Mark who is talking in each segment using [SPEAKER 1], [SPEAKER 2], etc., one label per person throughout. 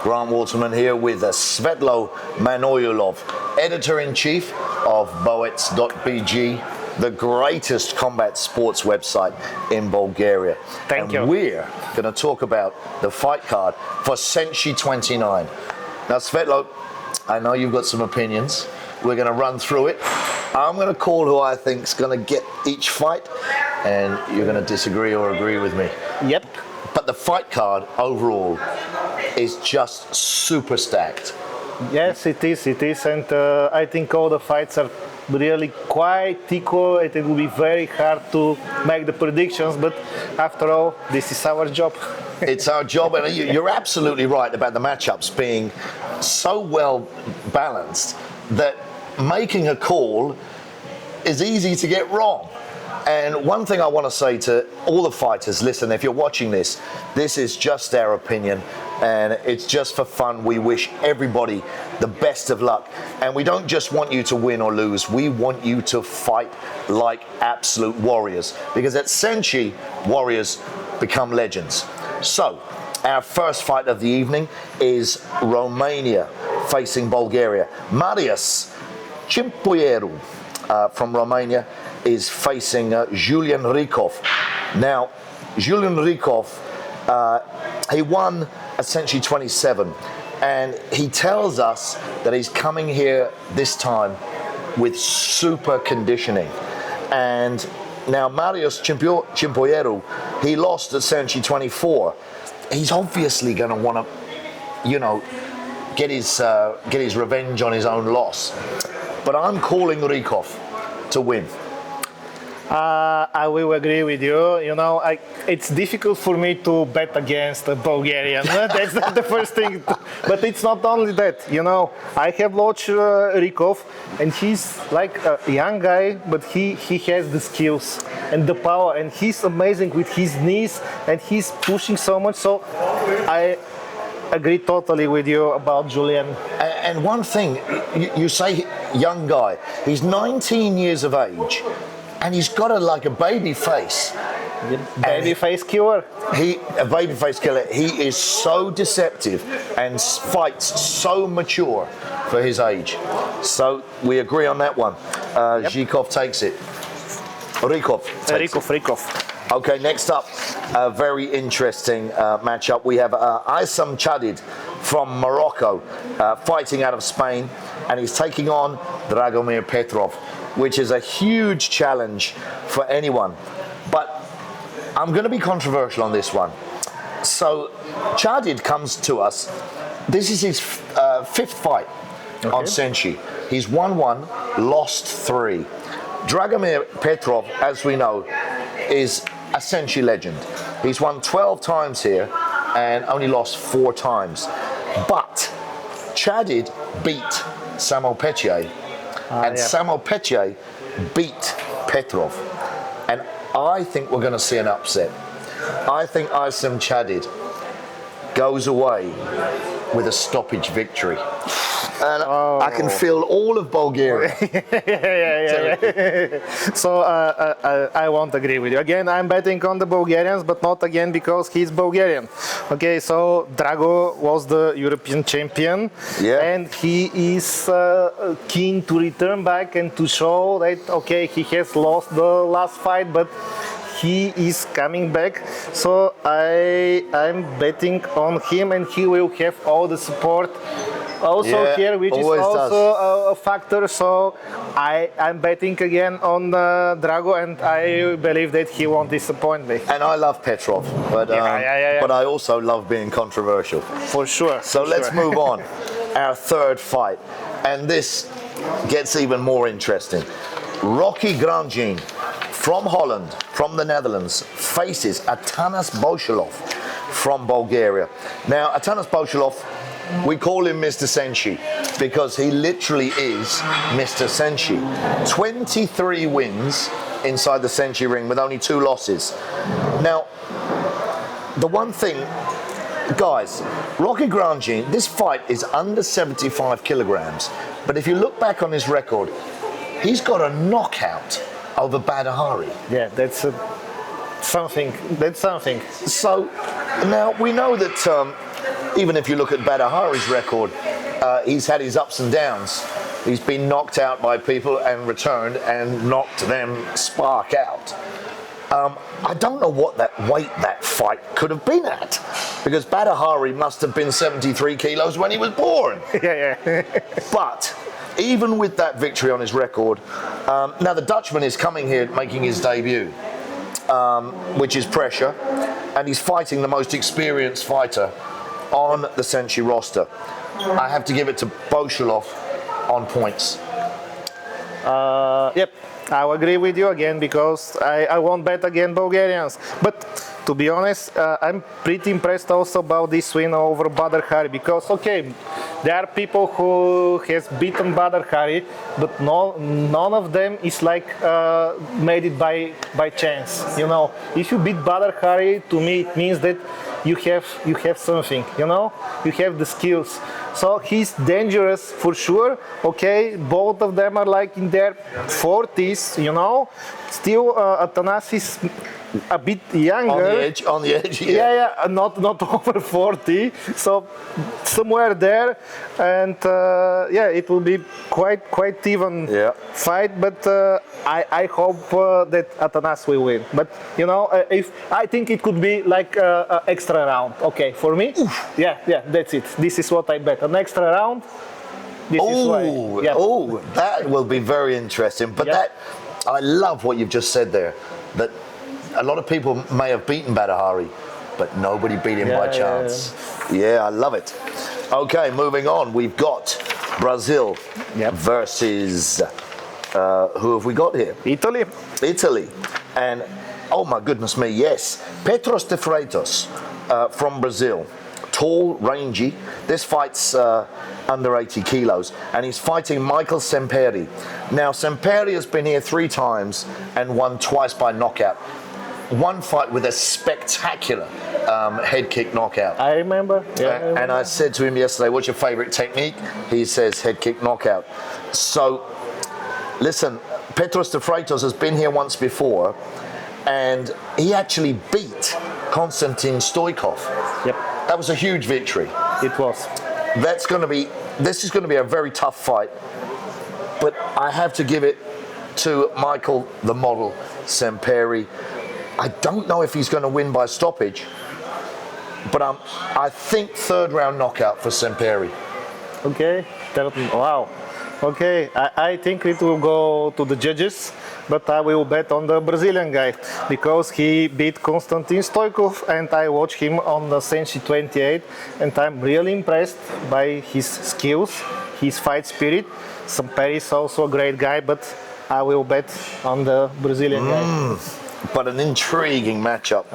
[SPEAKER 1] Grant Waterman here with Svetoslav Manoilov, editor-in-chief of boets.bg, the greatest combat sports website in Bulgaria.
[SPEAKER 2] Thank you.
[SPEAKER 1] We're going to talk about the fight card for SENSHI 29. Now, Svetlo, I know you've got some opinions. We're going to run through it. I'm going to call who I think is going to get each fight, and you're going to disagree or agree with me.
[SPEAKER 2] Yep.
[SPEAKER 1] But the fight card overall is just super stacked.
[SPEAKER 2] Yes, it is, and I think all the fights are really quite equal. It will be very hard to make the predictions, but after all, this is our job.
[SPEAKER 1] It's our job, and you're absolutely right about the matchups being so well balanced that making a call is easy to get wrong. And one thing I want to say to all the fighters, listen, if you're watching this, this is just our opinion and it's just for fun. We wish everybody the best of luck. And we don't just want you to win or lose. We want you to fight like absolute warriors, because at SENSHI, warriors become legends. So, our first fight of the evening is Romania facing Bulgaria. Marius Cimpoieru from Romania is facing Julian Rykov. Now, Julian Rykov, he won SENSHI 27, and he tells us that he's coming here this time with super conditioning. And now Marius Cimpoieru, he lost at SENSHI 24. He's obviously going to want to, you know, get his revenge on his own loss. But I'm calling Rykov to win.
[SPEAKER 2] I will agree with you. You know, it's difficult for me to bet against a Bulgarian. That's not the first thing. But it's not only that. You know, I have watched Rykov, and he's like a young guy, but he has the skills and the power, and he's amazing with his knees, and he's pushing so much. So I agree totally with you about Julian.
[SPEAKER 1] And one thing, you say young guy, he's 19 years of age. And he's got a baby face.
[SPEAKER 2] Baby face killer.
[SPEAKER 1] A baby face killer. He is so deceptive and fights so mature for his age. So we agree on that one. Zhikov takes it. Rykov takes it.
[SPEAKER 2] Rykov.
[SPEAKER 1] Okay, next up, a very interesting matchup. We have Aysam Chadid from Morocco fighting out of Spain, and he's taking on Dragomir Petrov, which is a huge challenge for anyone. But I'm going to be controversial on this one. So Chadid comes to us. This is his fifth fight on SENSHI. He's won 1, lost 3. Dragomir Petrov, as we know, is a SENSHI legend. He's won 12 times here and only lost 4 times. But Chadid beat Samuel Petier. And Samuel Petier beat Petrov. And I think we're going to see an upset. I think Aysam Chadid goes away with a stoppage victory. And I can feel all of Bulgaria.
[SPEAKER 2] So I won't agree with you. Again, I'm betting on the Bulgarians, but not again because he's Bulgarian. Okay, so Drago was the European champion, and he is keen to return back and to show that, okay, he has lost the last fight, but he is coming back. So I'm betting on him, and he will have all the support also here, which is also a factor. So I'm betting again on Drago, and I believe that he won't disappoint me.
[SPEAKER 1] And I love Petrov, but I also love being controversial.
[SPEAKER 2] For sure.
[SPEAKER 1] So let's move on. Our third fight, and this gets even more interesting. Rocky Grandjean from Holland, from the Netherlands, faces Atanas Bolshulov from Bulgaria. Now, Atanas Bolshulov, we call him Mr. SENSHI because he literally is Mr. SENSHI. 23 wins inside the SENSHI ring with only 2 losses. Now, the one thing, guys, Rocky Grandjean, this fight is under 75 kilograms, but if you look back on his record, he's got a knockout over Badahari.
[SPEAKER 2] Yeah, that's something. That's something.
[SPEAKER 1] So now we know that even if you look at Badahari's record, he's had his ups and downs. He's been knocked out by people and returned and knocked them spark out. I don't know what that weight that fight could have been at, because Badahari must have been 73 kilos when he was born.
[SPEAKER 2] Yeah.
[SPEAKER 1] But even with that victory on his record, now the Dutchman is coming here making his debut, which is pressure, and he's fighting the most experienced fighter on the SENSHI roster. I have to give it to Boshelov on points.
[SPEAKER 2] Yep, I'll agree with you again, because I won't bet against Bulgarians. But to be honest, I'm pretty impressed also about this win over Badr Hari, because okay, there are people who has beaten Badr Hari, but none of them is like made it by chance. You know, if you beat Badr Hari, to me it means that you have something. You know, you have the skills. So he's dangerous for sure. Okay, both of them are like in their 40s. You know, still Atanas is a bit younger.
[SPEAKER 1] On the edge.
[SPEAKER 2] Yeah, not over 40. So somewhere there, and yeah, it will be quite even fight. But I hope that Atanas will win. But you know, if I think it could be like an extra round. Okay, for me. Oof. Yeah, that's it. This is what I bet. An extra round. This is why. Yeah.
[SPEAKER 1] Oh, that will be very interesting. But that, I love what you've just said there. That a lot of people may have beaten Badahari, but nobody beat him by chance. Yeah, I love it. Okay, moving on. We've got Brazil versus, who have we got here? Italy. And, oh my goodness me, yes. Petros de Freitas from Brazil. Tall, rangy. This fight's under 80 kilos, and he's fighting Michael Semperi. Now, Semperi has been here 3 times and won twice by knockout. One fight with a spectacular head kick knockout.
[SPEAKER 2] I remember.
[SPEAKER 1] And I said to him yesterday, what's your favorite technique? He says head kick knockout. So, listen, Petros de Freitas has been here once before, and he actually beat Konstantin Stoikov.
[SPEAKER 2] Yep.
[SPEAKER 1] That was a huge victory.
[SPEAKER 2] It was.
[SPEAKER 1] This is going to be a very tough fight, but I have to give it to Michael, the model, Semperi. I don't know if he's going to win by stoppage, but I think 3rd round knockout for Semperi.
[SPEAKER 2] Okay, wow. Okay, I think it will go to the judges, but I will bet on the Brazilian guy, because he beat Konstantin Stoikov, and I watched him on the SENSHI 28, and I'm really impressed by his skills, his fight spirit. Semperi is also a great guy, but I will bet on the Brazilian guy.
[SPEAKER 1] But an intriguing matchup,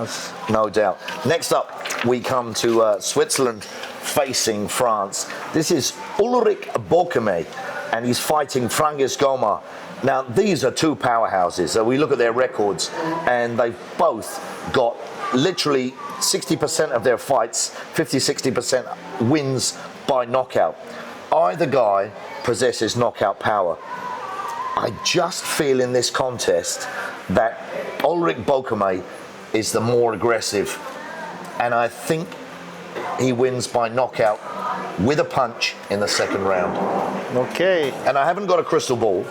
[SPEAKER 1] no doubt. Next up, we come to Switzerland facing France. This is Ulrich Bokeme, and he's fighting Francis Goma. Now, these are 2 powerhouses. So we look at their records, and they've both got literally 60% of their fights, 50-60% wins by knockout. Either guy possesses knockout power. I just feel in this contest that Ulrich Bokeme is the more aggressive, and I think he wins by knockout with a punch in the 2nd round.
[SPEAKER 2] Okay.
[SPEAKER 1] And I haven't got a crystal ball,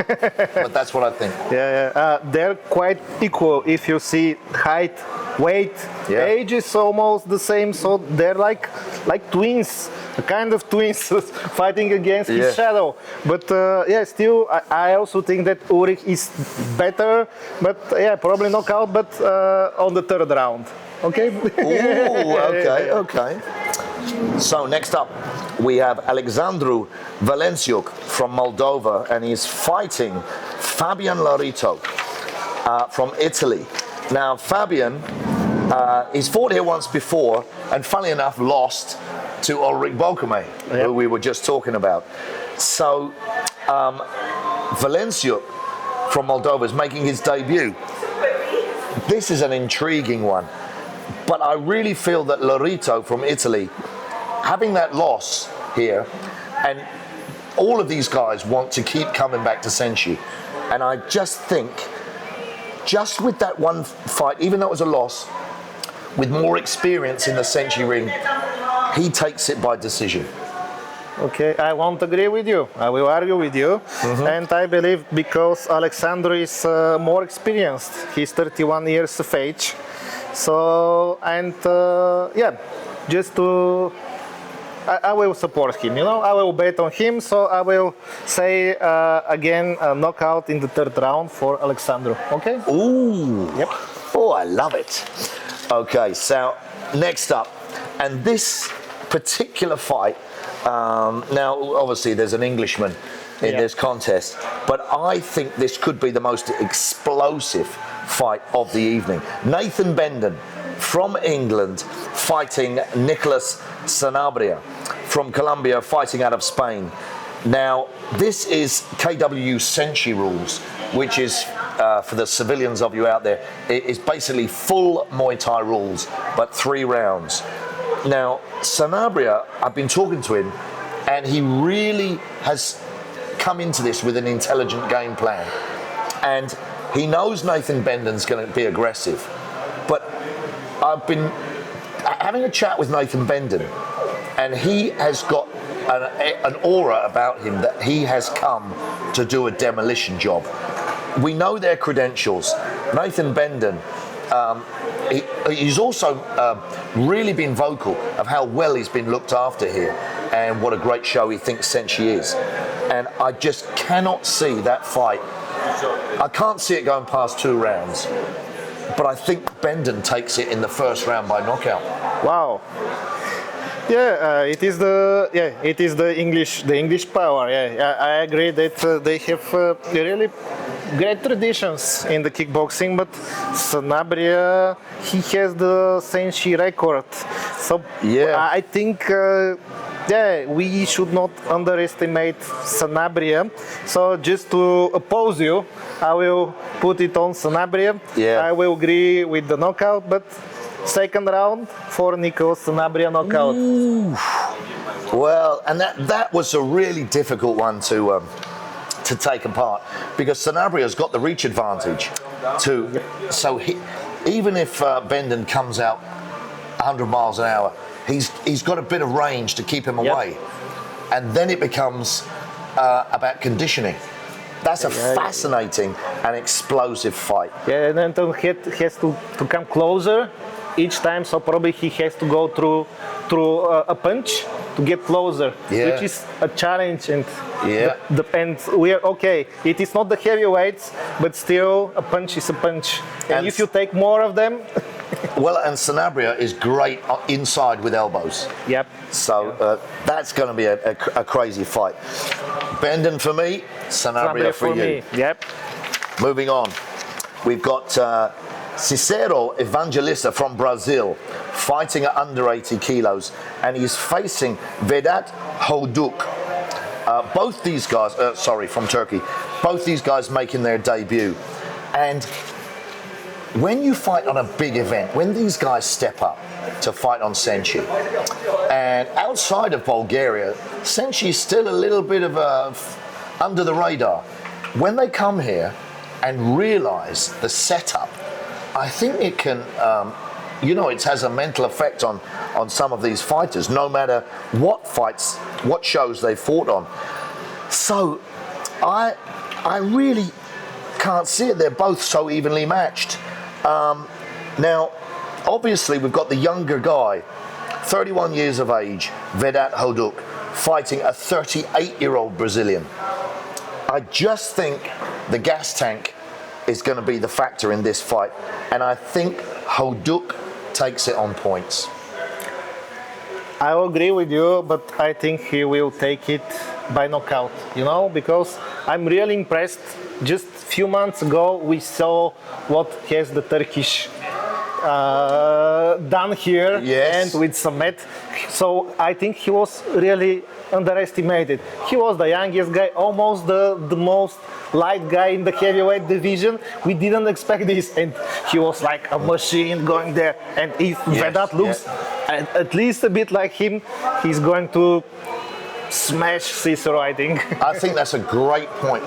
[SPEAKER 1] but that's what I think.
[SPEAKER 2] They're quite equal if you see height, weight, age is almost the same, so they're like twins, a kind of twins fighting against his shadow. But still, I also think that Ulrich is better, but probably knockout, but on the 3rd round. Okay?
[SPEAKER 1] Ooh, okay. So next up, we have Alexandru Valenciuc from Moldova, and he's fighting Fabian Larito from Italy. Now, Fabian, he's fought here once before, and funnily enough, lost to Ulrich Bokeme, who we were just talking about. So, Valenciuc from Moldova is making his debut. This is an intriguing one, but I really feel that Larito from Italy, having that loss here, and all of these guys want to keep coming back to SENSHI, and I just think, just with that one fight, even though it was a loss, with more experience in the SENSHI ring, he takes it by decision.
[SPEAKER 2] Okay, I won't agree with you. I will argue with you. And I believe because Alexandru is more experienced. He's 31 years of age. So, and yeah, just to, I will support him, you know, I will bet on him. So I will say again, a knockout in the third round for Alexandru. Okay?
[SPEAKER 1] Ooh.
[SPEAKER 2] Yep.
[SPEAKER 1] Oh, I love it. Okay, so next up, and this particular fight, now obviously there's an Englishman in this contest, but I think this could be the most explosive fight of the evening. Nathan Benden from England fighting Nicolas Sanabria from Colombia, fighting out of Spain. Now, this is KW SENSHI rules, which is, for the civilians of you out there, it is basically full Muay Thai rules, but 3 rounds. Now, Sanabria, I've been talking to him, and he really has come into this with an intelligent game plan. And he knows Nathan Benden's going to be aggressive. But I've been having a chat with Nathan Benden, and he has got an aura about him that he has come to do a demolition job. We know their credentials. Nathan Benden, he's also really been vocal of how well he's been looked after here and what a great show he thinks SENSHI is. And I just cannot see that fight. I can't see it going past 2 rounds. But I think Benden takes it in the first round by knockout.
[SPEAKER 2] Wow. Yeah, it is the English power. Yeah, I agree that they have really great traditions in the kickboxing, but Sanabria, he has the SENSHI record. So I think we should not underestimate Sanabria. So just to oppose you, I will put it on Sanabria.
[SPEAKER 1] Yeah.
[SPEAKER 2] I will agree with the knockout, but second round for Nico Sanabria knockout.
[SPEAKER 1] Ooh. Well, and that was a really difficult one to take apart, because Sanabria's got the reach advantage. So even if Benden comes out 100 miles an hour, he's got a bit of range to keep him away. And then it becomes about conditioning. That's a fascinating and explosive fight.
[SPEAKER 2] Yeah, and then he has to come closer each time, so probably he has to go through a punch to get closer, which is a challenge. And and we are okay. It is not the heavyweights, but still a punch is a punch. And if you take more of them.
[SPEAKER 1] Well, and Sanabria is great inside with elbows.
[SPEAKER 2] Yep.
[SPEAKER 1] So that's going to be a crazy fight. Benden for me, Sanabria for you.
[SPEAKER 2] Me. Yep.
[SPEAKER 1] Moving on, we've got Cicero Evangelista from Brazil, fighting at under 80 kilos, and he's facing Vedat Hoduk. Both these guys, from Turkey, both these guys making their debut. And when you fight on a big event, when these guys step up to fight on SENSHI, and outside of Bulgaria, SENSHI is still a little bit of under the radar. When they come here and realize the setup, I think it can, it has a mental effect on some of these fighters, no matter what fights, what shows they fought on. So I really can't see it. They're both so evenly matched. Now, obviously, we've got the younger guy, 31 years of age, Vedat Hoduk, fighting a 38-year-old Brazilian. I just think the gas tank is going to be the factor in this fight, and I think Hoduk takes it on points.
[SPEAKER 2] I will agree with you, but I think he will take it by knockout, because I'm really impressed. Just a few months ago, we saw what has the Turkish done here and with Samet. So I think he was really underestimated. He was the youngest guy, almost the most light guy in the heavyweight division. We didn't expect this, and he was like a machine going there. And if Vedat looks at least a bit like him, he's going to smash Cicero, I think.
[SPEAKER 1] I think that's a great point.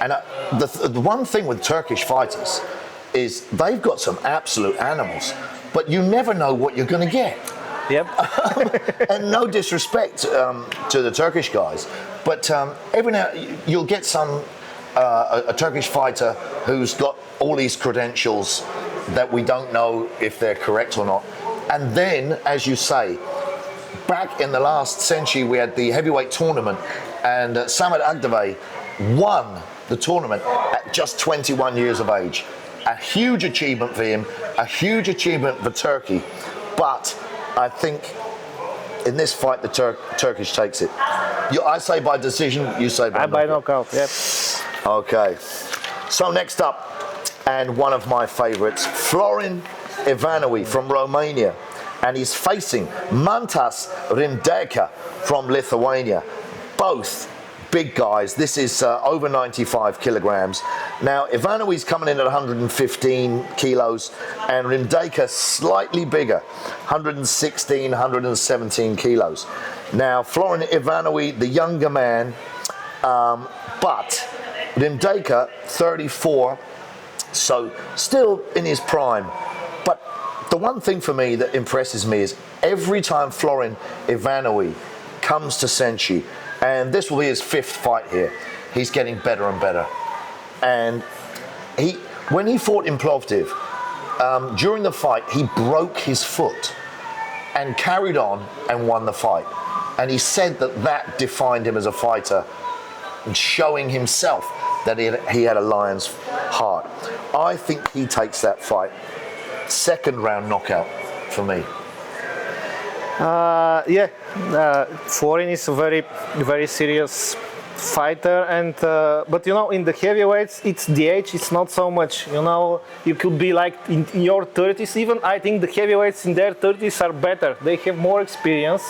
[SPEAKER 1] And the one thing with Turkish fighters is they've got some absolute animals, but you never know what you're going to get.
[SPEAKER 2] Yep.
[SPEAKER 1] And no disrespect to the Turkish guys, but every now you'll get some a Turkish fighter who's got all these credentials that we don't know if they're correct or not. And then, as you say, back in the last SENSHI, we had the heavyweight tournament, and Samet Agdeve won the tournament at just 21 years of age. A huge achievement for him, a huge achievement for Turkey. But I think in this fight, the Turkish takes it. I say by decision, you say by knockout.
[SPEAKER 2] By knockout, yep.
[SPEAKER 1] Okay. So next up, and one of my favorites, Florin Ivanovic from Romania, and he's facing Mantas Rimdeka from Lithuania. Both big guys. This is over 95 kilograms. Now, Ivanovic's coming in at 115 kilos, and Rimdeka slightly bigger, 116, 117 kilos. Now, Florin Ivanovic, the younger man, but Rimdeka, 34, so still in his prime. But the one thing for me that impresses me is every time Florin Ivanovic comes to SENSHI, and this will be his 5th fight here, he's getting better and better. And when he fought in Plovdiv, during the fight, he broke his foot and carried on and won the fight. And he said that defined him as a fighter, and showing himself that he had a lion's heart. I think he takes that fight. 2nd round knockout for me.
[SPEAKER 2] Florin is a very, very serious fighter, and but you know, in the heavyweights, it's the age. It's not so much. You know, you could be like in your 30s even. I think the heavyweights in their 30s are better. They have more experience.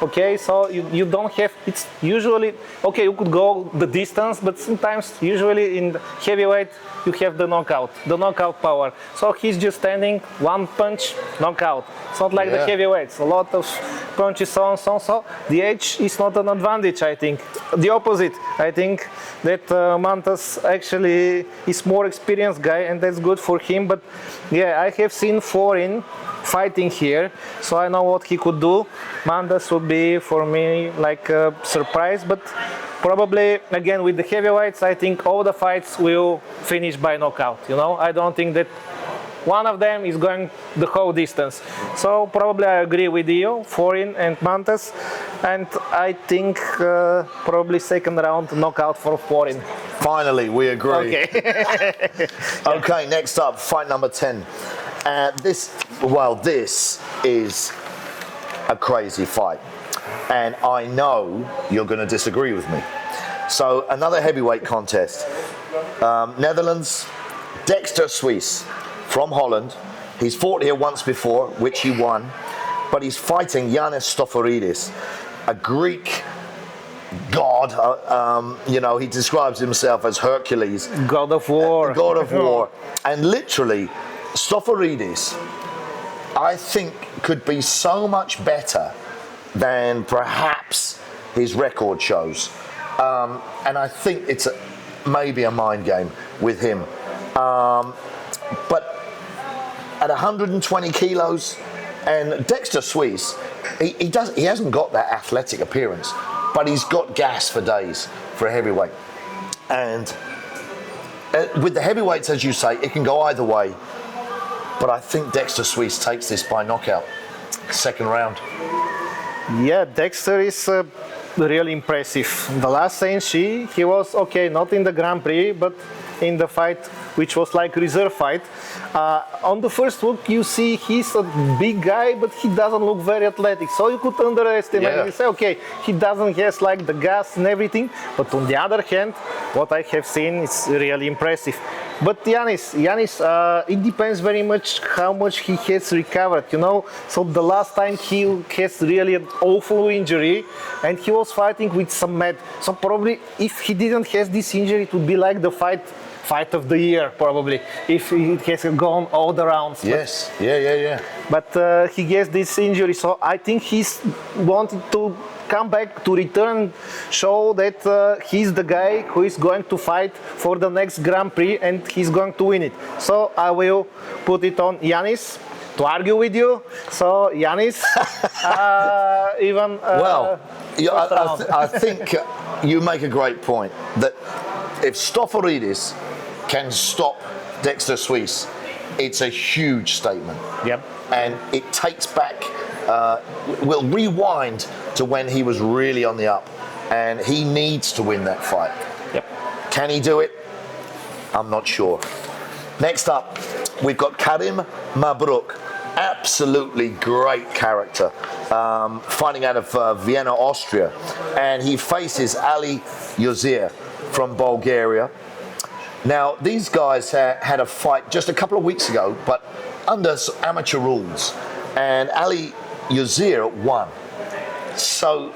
[SPEAKER 2] Okay, so you don't have. It's usually okay. You could go the distance, but sometimes, usually in the heavyweight, you have the knockout power. So he's just standing, one punch, knockout. It's not like the heavyweights. A lot of punches, so on, so on. So the age is not an advantage. I think the opposite. I think that Mantas actually is more experienced guy, and that's good for him. But yeah, I have seen Florin fighting here, so I know what he could do. Mantas would be for me like a surprise, but probably again with the heavyweights, I think all the fights will finish by knockout. You know, I don't think that one of them is going the whole distance. So probably I agree with you, Florin and Mantas, and I think probably 2nd round knockout for Florin.
[SPEAKER 1] Finally, we agree.
[SPEAKER 2] Okay.
[SPEAKER 1] Okay, next up, fight number 10. This is a crazy fight, and I know you're going to disagree with me. So another heavyweight contest. Netherlands, Dexter Suisse from Holland. He's fought here once before, which he won, but he's fighting Yanis Stoforidis, a Greek god. You know, he describes himself as Hercules.
[SPEAKER 2] God of War.
[SPEAKER 1] God of War. And literally, Stoforidis, I think, could be so much better than perhaps his record shows. And I think it's maybe a mind game with him. But at 120 kilos, and Dexter Suisse, he hasn't got that athletic appearance, but he's got gas for days for a heavyweight. And with the heavyweights, as you say, it can go either way. But I think Dexter Suisse takes this by knockout, 2nd round.
[SPEAKER 2] Yeah, Dexter is really impressive. The last SENSHI, he was okay, not in the Grand Prix, but in the fight, which was like reserve fight. On the first look, you see he's a big guy, but he doesn't look very athletic. So you could underestimate it. You say, okay, he doesn't have like the gas and everything. But on the other hand, what I have seen is really impressive. But Yanis, it depends very much how much he has recovered, you know. So the last time he has really an awful injury, and he was fighting with some med. So probably if he didn't have this injury, it would be like the fight of the year, probably, if it has gone all the rounds.
[SPEAKER 1] Yes, yeah.
[SPEAKER 2] But he gets this injury, so I think he's wanted to come back to return, show that he's the guy who is going to fight for the next Grand Prix and he's going to win it. So I will put it on Yanis to argue with you. So, Yanis, even.
[SPEAKER 1] Well, yeah, I think you make a great point that if Stoforidis can stop Dexter Suisse, it's a huge statement.
[SPEAKER 2] Yep.
[SPEAKER 1] And it takes back, we'll rewind to when he was really on the up, and he needs to win that fight.
[SPEAKER 2] Yep.
[SPEAKER 1] Can he do it? I'm not sure. Next up, we've got Karim Mabruk. Absolutely great character, fighting out of Vienna, Austria, and he faces Ali Yozir from Bulgaria. Now, these guys had a fight just a couple of weeks ago, but under amateur rules, and Ali Yozir won. So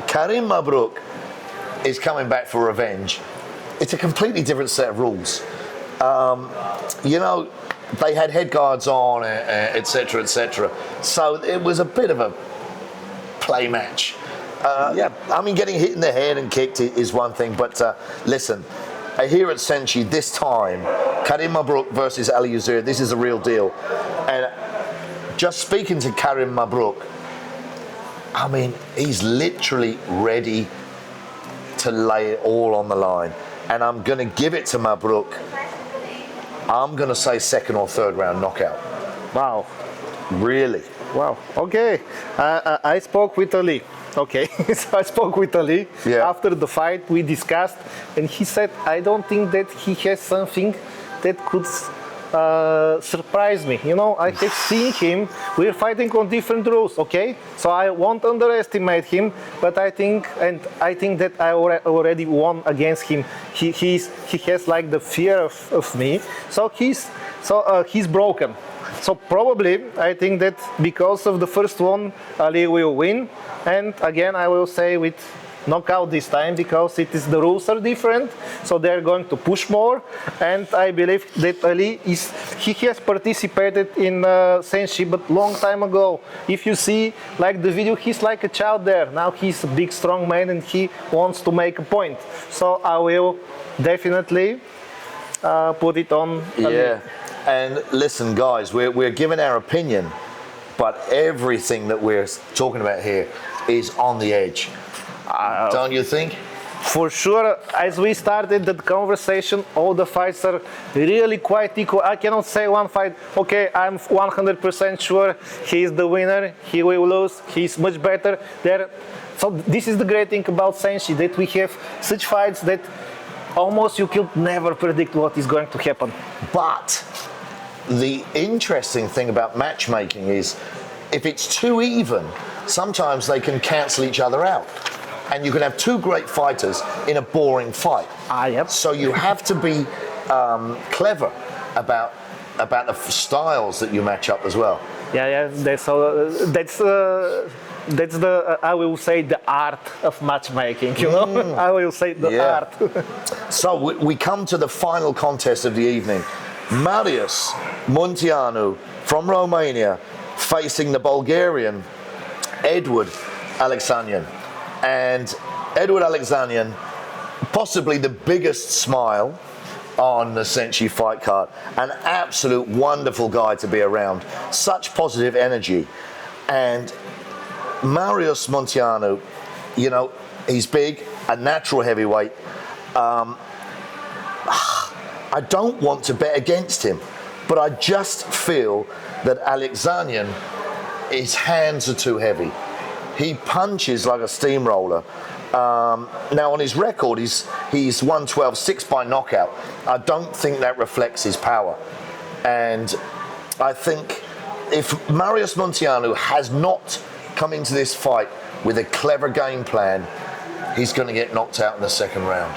[SPEAKER 1] Karim Mabruk is coming back for revenge. It's a completely different set of rules. You know, they had head guards on, etc., etc. So it was a bit of a play match. Yeah, I mean, getting hit in the head and kicked is one thing, but listen, here at SENSHI this time, Karim Mabruk versus Ali Yozir, this is a real deal. And just speaking to Karim Mabruk, I mean, he's literally ready to lay it all on the line. And I'm going to give it to Mabruk. I'm going to say second or third round knockout.
[SPEAKER 2] Wow.
[SPEAKER 1] Really?
[SPEAKER 2] Wow. Okay. I spoke with Ali. Okay. So I spoke with Ali.
[SPEAKER 1] Yeah.
[SPEAKER 2] After the fight, we discussed, and he said, I don't think that he has something that could surprise me. You know, I have seen him. We're fighting on different rules. Okay. So I won't underestimate him, but I think that I already won against him. He has like the fear of me. So he's broken. So probably I think that because of the first one, Ali will win. And again, I will say with knockout this time, because the rules are different, so they're going to push more. And I believe that Ali has participated in SENSHI, but long time ago. If you see like the video, he's like a child there. Now he's a big strong man and he wants to make a point. So I will definitely put it on Ali.
[SPEAKER 1] Yeah. And listen, guys, we're giving our opinion, but everything that we're talking about here is on the edge. Don't you think?
[SPEAKER 2] For sure, as we started the conversation, all the fights are really quite equal. I cannot say one fight, okay, I'm 100% sure he's the winner, he will lose, he's much better there. So this is the great thing about SENSHI, that we have such fights that almost you could never predict what is going to happen.
[SPEAKER 1] But the interesting thing about matchmaking is if it's too even, sometimes they can cancel each other out. And you can have two great fighters in a boring fight.
[SPEAKER 2] Yep.
[SPEAKER 1] So you have to be clever about the styles that you match up as well.
[SPEAKER 2] Yeah. That's the I will say the art of matchmaking. You know, I will say the art.
[SPEAKER 1] So we come to the final contest of the evening. Marius Munteanu from Romania facing the Bulgarian Edward Alexanian. And Edward Alexanian, possibly the biggest smile on the SENSHI fight card. An absolute wonderful guy to be around. Such positive energy. And Marius Munteanu, you know, he's big, a natural heavyweight. I don't want to bet against him, but I just feel that Alexanian, his hands are too heavy. He punches like a steamroller. Now on his record, he's 112-6 by knockout. I don't think that reflects his power. And I think if Marius Munteanu has not come into this fight with a clever game plan, he's going to get knocked out in the second round.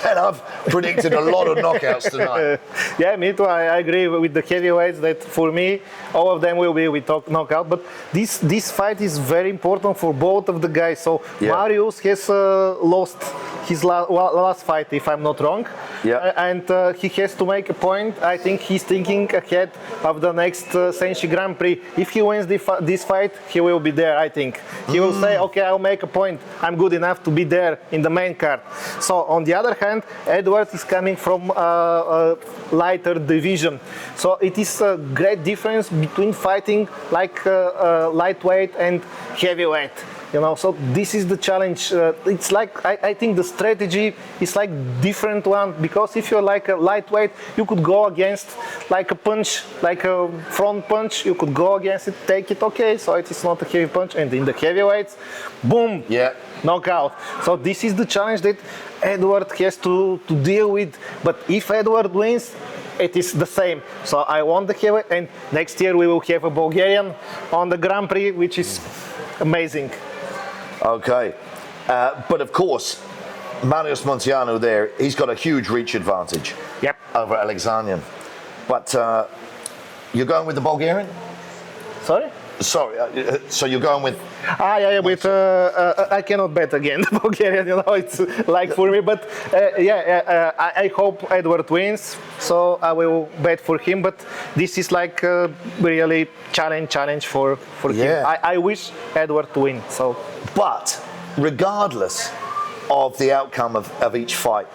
[SPEAKER 1] And I've predicted a lot of knockouts tonight.
[SPEAKER 2] Yeah, me too. I agree with the heavyweights that for me, all of them will be with knockout. But this fight is very important for both of the guys. So Marius has lost his last fight, if I'm not wrong.
[SPEAKER 1] Yeah.
[SPEAKER 2] And he has to make a point. I think he's thinking ahead of the next SENSHI Grand Prix. If he wins this fight, he will be there, I think. He will say, okay, I'll make a point. I'm good enough to be there in the main card. So on the other hand, Edward is coming from a lighter division. So it is a great difference between fighting like lightweight and heavyweight. You know, so this is the challenge. It's like I think the strategy is like different one, because if you're like a lightweight, you could go against like a punch, like a front punch. You could go against it, take it, okay. So it is not a heavy punch, and in the heavyweights, boom,
[SPEAKER 1] Yeah.
[SPEAKER 2] knockout. So this is the challenge that Edward has to deal with. But if Edward wins, it is the same. So I want the heavyweight, and next year we will have a Bulgarian on the Grand Prix, which is amazing.
[SPEAKER 1] Okay. But of course, Marius Munteanu there, he's got a huge reach advantage
[SPEAKER 2] Yep.
[SPEAKER 1] over Alexanian. But you're going with the Bulgarian?
[SPEAKER 2] Sorry?
[SPEAKER 1] Sorry, so you're going with...
[SPEAKER 2] Yeah, with I cannot bet again the Bulgarian, you know, it's like for me, but I hope Edward wins, so I will bet for him, but this is like really challenge for him. I wish Edward to win, so.
[SPEAKER 1] But regardless of the outcome of each fight,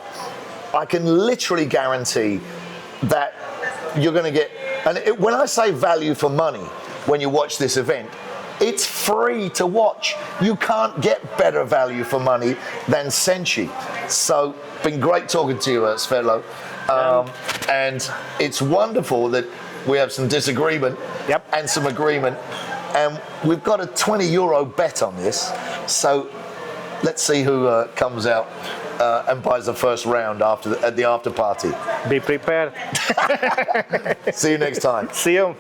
[SPEAKER 1] I can literally guarantee that you're going to get, and when I say value for money, when you watch this event, it's free to watch. You can't get better value for money than SENSHI. So, been great talking to you, Svetoslav. And it's wonderful that we have some disagreement and some agreement. And we've got a €20 bet on this. So, let's see who comes out and buys the first round at the after party.
[SPEAKER 2] Be prepared.
[SPEAKER 1] See you next time.
[SPEAKER 2] See you.